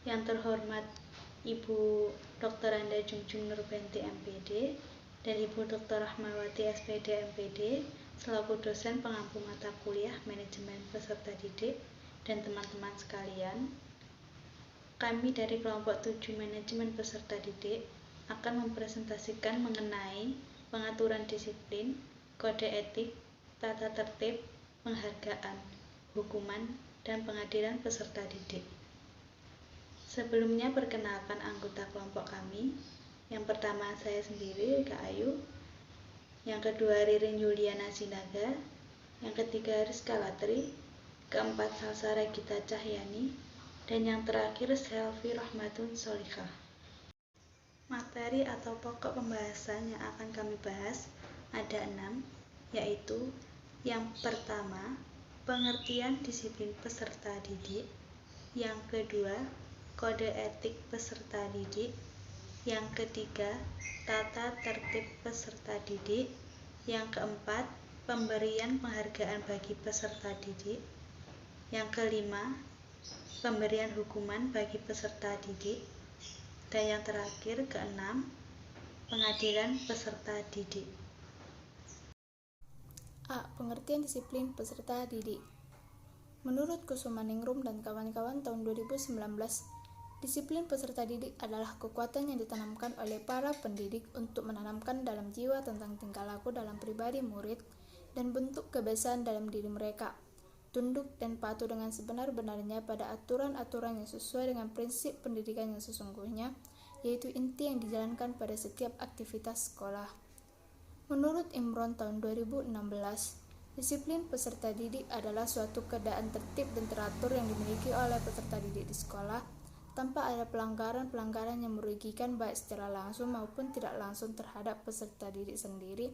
Yang terhormat Ibu Dr. Anda Jungjung Nurbenti MPD dan Ibu Dr. Rahmawati SPD MPD selaku dosen pengampu mata kuliah Manajemen Peserta Didik dan teman-teman sekalian, kami dari kelompok 7 Manajemen Peserta Didik akan mempresentasikan mengenai pengaturan disiplin, kode etik, tata tertib, penghargaan, hukuman, dan pengadilan peserta didik. Sebelumnya perkenalkan anggota kelompok kami. Yang pertama saya sendiri, Kak Ayu. Yang kedua Ririn Yuliana Sinaga. Yang ketiga Rizka Latri. Keempat Salsa Regita Cahyani. Dan yang terakhir Selvi Rahmatun Solikah. Materi atau pokok pembahasan yang akan kami bahas ada 6, yaitu yang pertama, pengertian disiplin peserta didik. Yang kedua, kode etik peserta didik. Yang ketiga, tata tertib peserta didik. Yang keempat, pemberian penghargaan bagi peserta didik. Yang kelima, pemberian hukuman bagi peserta didik. Dan yang terakhir, keenam, pengadilan peserta didik. A. Pengertian disiplin peserta didik. Menurut Kusumaningrum dan kawan-kawan tahun 2019, disiplin peserta didik adalah kekuatan yang ditanamkan oleh para pendidik untuk menanamkan dalam jiwa tentang tingkah laku dalam pribadi murid dan bentuk kebiasaan dalam diri mereka, tunduk dan patuh dengan sebenar-benarnya pada aturan-aturan yang sesuai dengan prinsip pendidikan yang sesungguhnya, yaitu inti yang dijalankan pada setiap aktivitas sekolah. Menurut Imron tahun 2016, disiplin peserta didik adalah suatu keadaan tertib dan teratur yang dimiliki oleh peserta didik di sekolah tanpa ada pelanggaran-pelanggaran yang merugikan baik secara langsung maupun tidak langsung terhadap peserta didik sendiri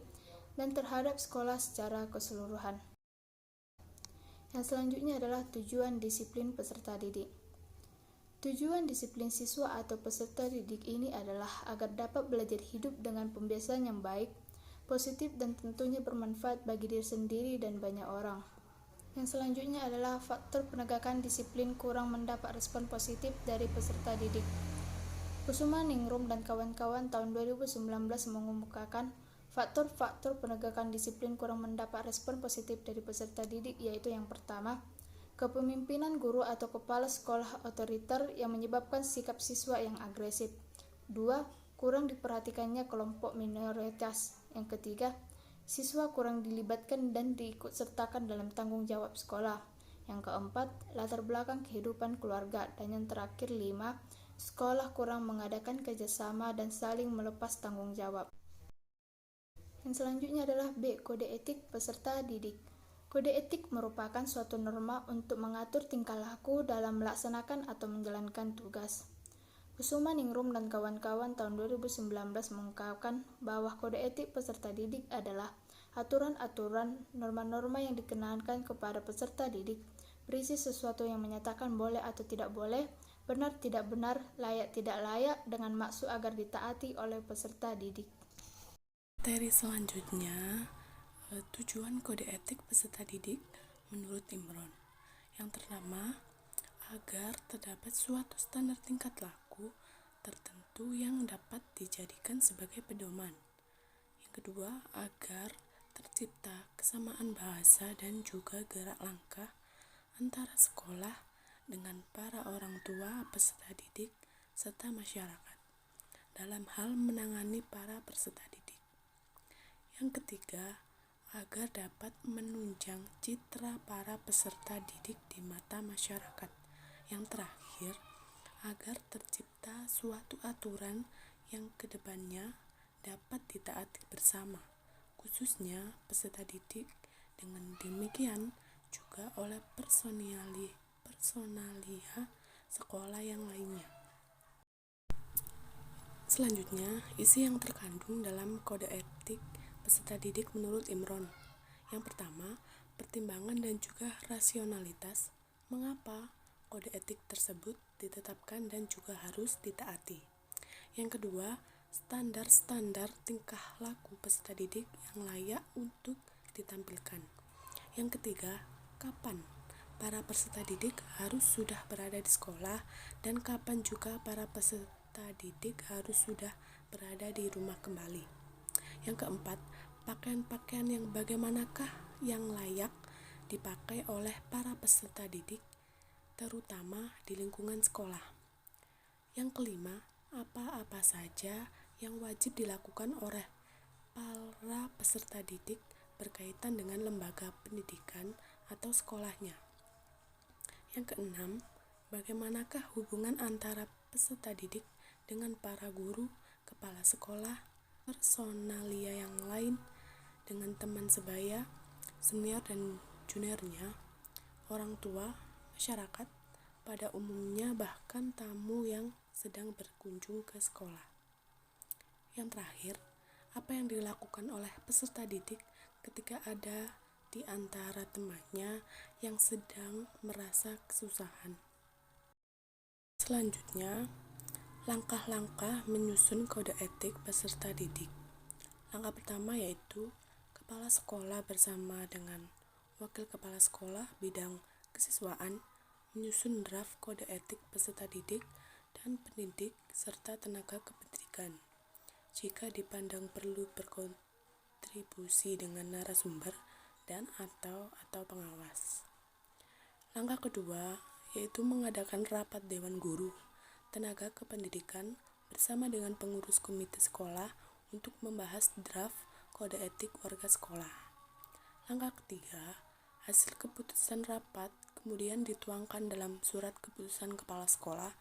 dan terhadap sekolah secara keseluruhan. Yang selanjutnya adalah tujuan disiplin peserta didik. Tujuan disiplin siswa atau peserta didik ini adalah agar dapat belajar hidup dengan pembiasaan yang baik, positif dan tentunya bermanfaat bagi diri sendiri dan banyak orang. Yang selanjutnya adalah faktor penegakan disiplin kurang mendapat respon positif dari peserta didik. Kusumaningrum dan kawan-kawan tahun 2019 mengemukakan faktor-faktor penegakan disiplin kurang mendapat respon positif dari peserta didik, yaitu yang pertama, kepemimpinan guru atau kepala sekolah otoriter yang menyebabkan sikap siswa yang agresif. 2. Kurang diperhatikannya kelompok minoritas. Yang ketiga, siswa kurang dilibatkan dan diikutsertakan dalam tanggung jawab sekolah. Yang keempat, latar belakang kehidupan keluarga. Dan yang terakhir 5, sekolah kurang mengadakan kerjasama dan saling melepas tanggung jawab. Yang selanjutnya adalah B. Kode etik peserta didik. Kode etik merupakan suatu norma untuk mengatur tingkah laku dalam melaksanakan atau menjalankan tugas. Kusumaningrum dan kawan-kawan tahun 2019 mengungkapkan bahwa kode etik peserta didik adalah aturan-aturan, norma-norma yang dikenakan kepada peserta didik, berisi sesuatu yang menyatakan boleh atau tidak boleh, benar tidak benar, layak tidak layak, dengan maksud agar ditaati oleh peserta didik. Materi selanjutnya, tujuan kode etik peserta didik menurut Imron. Yang pertama, agar terdapat suatu standar tingkat laku tertentu yang dapat dijadikan sebagai pedoman. Yang kedua, agar tercipta kesamaan bahasa dan juga gerak langkah antara sekolah dengan para orang tua peserta didik serta masyarakat dalam hal menangani para peserta didik. Yang ketiga, agar dapat menunjang citra para peserta didik di mata masyarakat. Yang terakhir, agar tercipta suatu aturan yang kedepannya dapat ditaati bersama, khususnya peserta didik, dengan demikian juga oleh personalia sekolah yang lainnya. Selanjutnya, isi yang terkandung dalam kode etik peserta didik menurut Imron. Yang pertama, pertimbangan dan juga rasionalitas mengapa kode etik tersebut ditetapkan dan juga harus ditaati. Yang kedua, standar-standar tingkah laku peserta didik yang layak untuk ditampilkan. Yang ketiga, kapan para peserta didik harus sudah berada di sekolah dan kapan juga para peserta didik harus sudah berada di rumah kembali. Yang keempat, pakaian-pakaian yang bagaimanakah yang layak dipakai oleh para peserta didik, terutama di lingkungan sekolah. Yang kelima, apa-apa saja yang wajib dilakukan oleh para peserta didik berkaitan dengan lembaga pendidikan atau sekolahnya. Yang keenam, bagaimanakah hubungan antara peserta didik dengan para guru, kepala sekolah, personalia yang lain, dengan teman sebaya, senior dan juniornya, orang tua, masyarakat pada umumnya, bahkan tamu yang sedang berkunjung ke sekolah. Yang terakhir, apa yang dilakukan oleh peserta didik ketika ada di antara temannya yang sedang merasa kesusahan. Selanjutnya, langkah-langkah menyusun kode etik peserta didik. Langkah pertama yaitu kepala sekolah bersama dengan wakil kepala sekolah bidang kesiswaan menyusun draft kode etik peserta didik dan pendidik serta tenaga kependidikan. Jika dipandang perlu berkontribusi dengan narasumber dan atau pengawas. Langkah kedua yaitu mengadakan rapat dewan guru, tenaga kependidikan bersama dengan pengurus komite sekolah untuk membahas draft kode etik warga sekolah. Langkah ketiga, hasil keputusan rapat kemudian dituangkan dalam surat keputusan kepala sekolah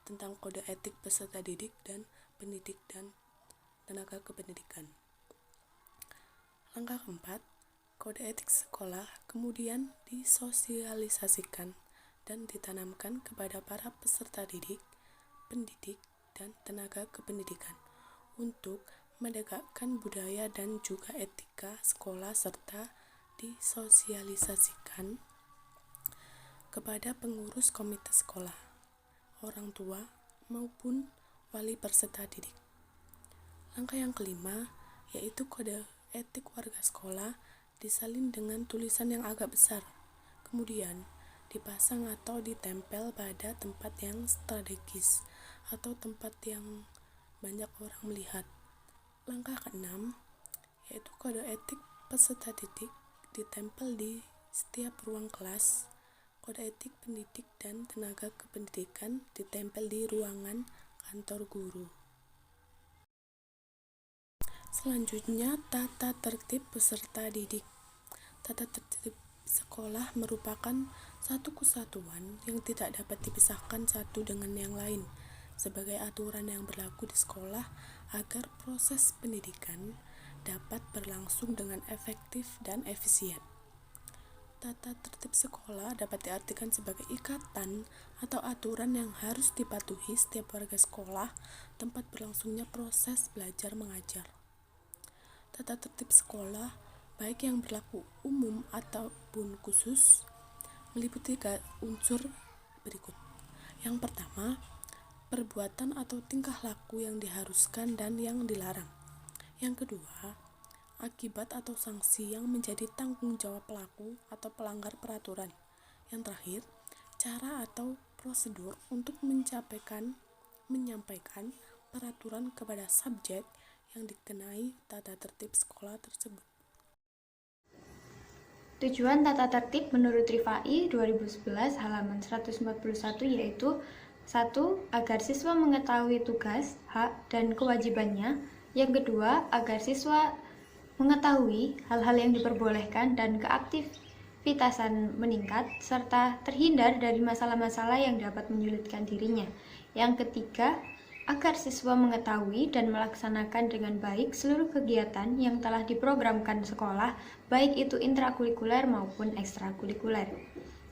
tentang kode etik peserta didik dan pendidik dan tenaga kependidikan. Langkah keempat, kode etik sekolah kemudian disosialisasikan dan ditanamkan kepada para peserta didik, pendidik, dan tenaga kependidikan untuk menegakkan budaya dan juga etika sekolah serta disosialisasikan kepada pengurus komite sekolah, orang tua, maupun wali peserta didik. Langkah yang kelima yaitu kode etik warga sekolah disalin dengan tulisan yang agak besar, kemudian dipasang atau ditempel pada tempat yang strategis atau tempat yang banyak orang melihat. Langkah keenam yaitu kode etik peserta didik ditempel di setiap ruang kelas. Kode etik pendidik dan tenaga kependidikan ditempel di ruangan kantor guru. Selanjutnya, tata tertib peserta didik. Tata tertib sekolah merupakan satu kesatuan yang tidak dapat dipisahkan satu dengan yang lain sebagai aturan yang berlaku di sekolah agar proses pendidikan dapat berlangsung dengan efektif dan efisien. Tata tertib sekolah dapat diartikan sebagai ikatan atau aturan yang harus dipatuhi setiap warga sekolah tempat berlangsungnya proses belajar mengajar. Tata tertib sekolah, baik yang berlaku umum ataupun khusus, meliputi 3 unsur berikut. Yang pertama, perbuatan atau tingkah laku yang diharuskan dan yang dilarang. Yang kedua, akibat atau sanksi yang menjadi tanggung jawab pelaku atau pelanggar peraturan. Yang terakhir, cara atau prosedur untuk menyampaikan peraturan kepada subjek yang dikenai tata tertib sekolah tersebut. Tujuan tata tertib menurut Rifai 2011 halaman 141 yaitu 1. Agar siswa mengetahui tugas, hak, dan kewajibannya. Yang kedua, agar siswa mengetahui hal-hal yang diperbolehkan dan keaktivitasan meningkat, serta terhindar dari masalah-masalah yang dapat menyulitkan dirinya. Yang ketiga, agar siswa mengetahui dan melaksanakan dengan baik seluruh kegiatan yang telah diprogramkan sekolah, baik itu intrakurikuler maupun ekstrakurikuler.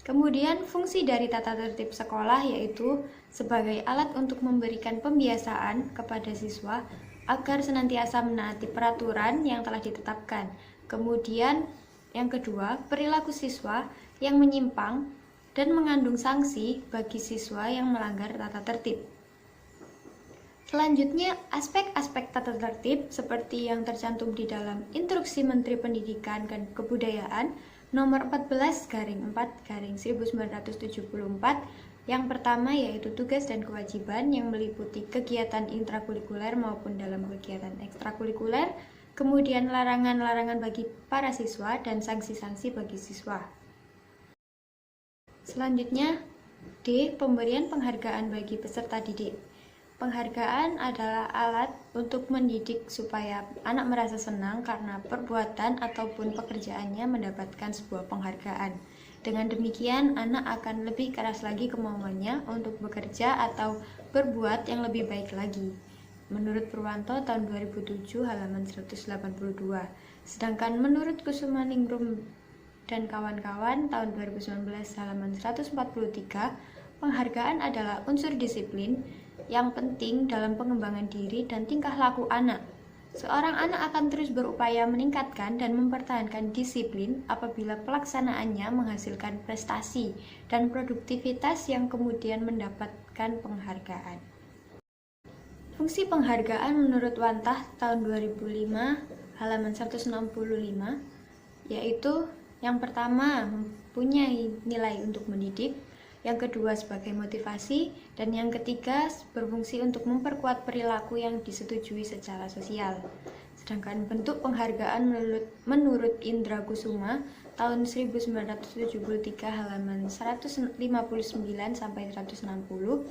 Kemudian, fungsi dari tata tertib sekolah yaitu sebagai alat untuk memberikan pembiasaan kepada siswa agar senantiasa menaati peraturan yang telah ditetapkan. Kemudian, yang kedua, perilaku siswa yang menyimpang dan mengandung sanksi bagi siswa yang melanggar tata tertib. Selanjutnya, aspek-aspek tata tertib seperti yang tercantum di dalam Instruksi Menteri Pendidikan dan Kebudayaan nomor 14/4/1974. Yang pertama yaitu tugas dan kewajiban yang meliputi kegiatan intrakurikuler maupun dalam kegiatan ekstrakurikuler, kemudian larangan-larangan bagi para siswa dan sanksi-sanksi bagi siswa. Selanjutnya, D. Pemberian penghargaan bagi peserta didik. Penghargaan adalah alat untuk mendidik supaya anak merasa senang karena perbuatan ataupun pekerjaannya mendapatkan sebuah penghargaan. Dengan demikian, anak akan lebih keras lagi kemauannya untuk bekerja atau berbuat yang lebih baik lagi. Menurut Purwanto tahun 2007 halaman 182. Sedangkan menurut Kusumaningrum dan kawan-kawan tahun 2019 halaman 143, penghargaan adalah unsur disiplin yang penting dalam pengembangan diri dan tingkah laku anak. Seorang anak akan terus berupaya meningkatkan dan mempertahankan disiplin apabila pelaksanaannya menghasilkan prestasi dan produktivitas yang kemudian mendapatkan penghargaan. Fungsi penghargaan menurut Wantah tahun 2005 halaman 165 yaitu yang pertama mempunyai nilai untuk mendidik, yang kedua sebagai motivasi, dan yang ketiga berfungsi untuk memperkuat perilaku yang disetujui secara sosial. Sedangkan bentuk penghargaan menurut Indra Kusuma tahun 1973 halaman 159 sampai 160.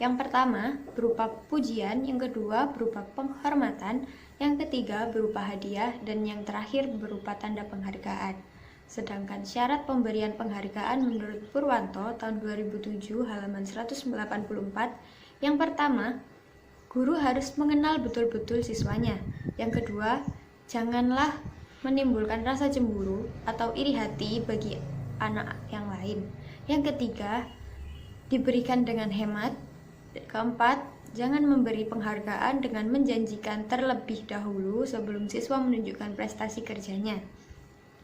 Yang pertama berupa pujian, yang kedua berupa penghormatan, yang ketiga berupa hadiah, dan yang terakhir berupa tanda penghargaan. Sedangkan syarat pemberian penghargaan menurut Purwanto tahun 2007 halaman 184, yang pertama, guru harus mengenal betul-betul siswanya. Yang kedua, janganlah menimbulkan rasa cemburu atau iri hati bagi anak yang lain. Yang ketiga, diberikan dengan hemat. Keempat, jangan memberi penghargaan dengan menjanjikan terlebih dahulu sebelum siswa menunjukkan prestasi kerjanya.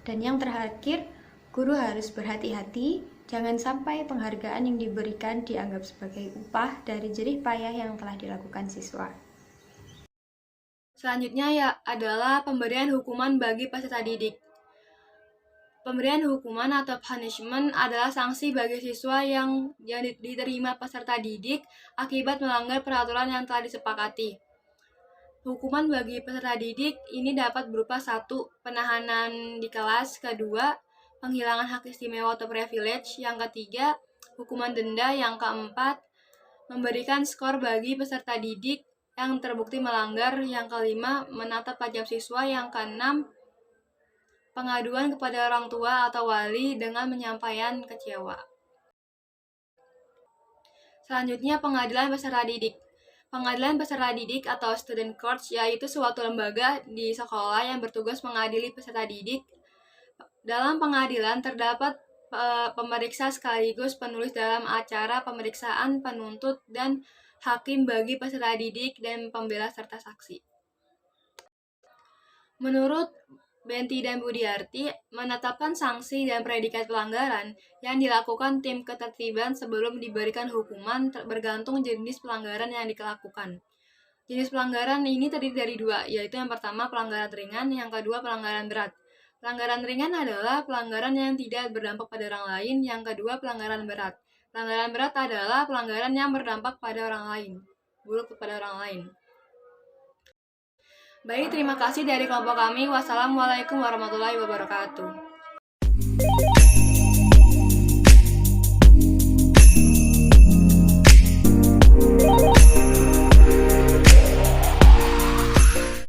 Dan yang terakhir, guru harus berhati-hati, jangan sampai penghargaan yang diberikan dianggap sebagai upah dari jerih payah yang telah dilakukan siswa. Selanjutnya adalah pemberian hukuman bagi peserta didik. Pemberian hukuman atau punishment adalah sanksi bagi siswa yang diterima peserta didik akibat melanggar peraturan yang telah disepakati. Hukuman bagi peserta didik ini dapat berupa 1. Penahanan di kelas, kedua, penghilangan hak istimewa atau privilege, yang ketiga, hukuman denda, yang keempat, memberikan skor bagi peserta didik yang terbukti melanggar, yang kelima, menatap tajam siswa, yang keenam, pengaduan kepada orang tua atau wali dengan menyampaikan kecewa. Selanjutnya, pengadilan peserta didik. Pengadilan peserta didik atau student courts yaitu suatu lembaga di sekolah yang bertugas mengadili peserta didik. Dalam pengadilan terdapat pemeriksa sekaligus penulis dalam acara pemeriksaan, penuntut, dan hakim bagi peserta didik dan pembela serta saksi. Menurut Benti dan Budiarti, menetapkan sanksi dan predikat pelanggaran yang dilakukan tim ketertiban sebelum diberikan hukuman bergantung jenis pelanggaran yang dilakukan. Jenis pelanggaran ini terdiri dari 2, yaitu yang pertama pelanggaran ringan, yang kedua pelanggaran berat. Pelanggaran ringan adalah pelanggaran yang tidak berdampak pada orang lain, yang kedua pelanggaran berat. Pelanggaran berat adalah pelanggaran yang berdampak pada orang lain, buruk kepada orang lain. Baik, terima kasih dari kelompok kami. Wassalamualaikum warahmatullahi wabarakatuh.